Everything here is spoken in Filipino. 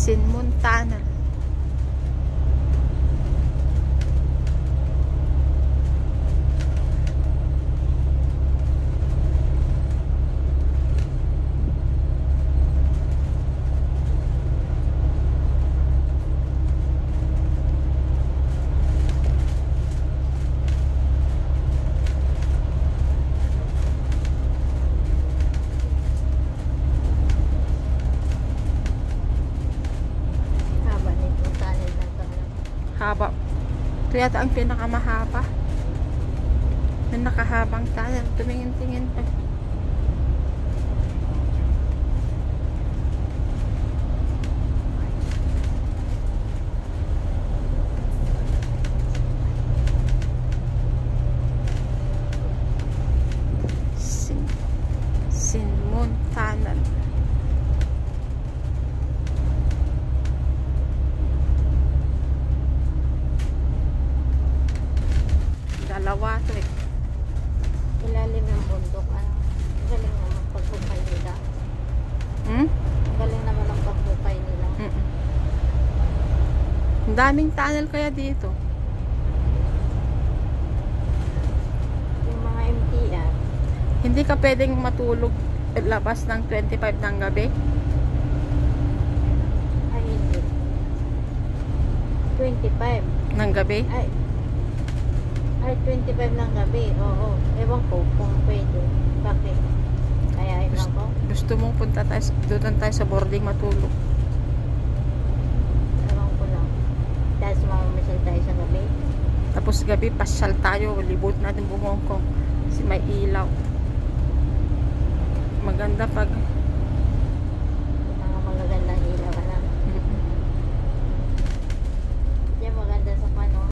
Sinmun Tunnel. Haba. Ito yata ang pinakamahaba. May nakahabang tunnel. Tumingin-tingin pa. Sinmun Tunnel. Dalawa to eh. Ilalim ng bundok. Galing naman pagbukay nila. Galing naman ang pagbukay nila. Ang daming tunnel kaya dito. Yung mga MTR. Hindi ka pwedeng matulog labas ng 25 ng gabi? Ay, hindi. 25. Ng gabi? Ay, 25 ng gabi. Oo. Ewan ko kung pwede. Bakit? Kayain lang ko. Gusto mong punta tayo, doon tayo sa boarding matulog. Ewan ko lang. Dahil sumamamasal tayo sa gabi. Tapos gabi, pasyal tayo. Libot natin buong Hong Kong. Kasi may ilaw. Maganda pag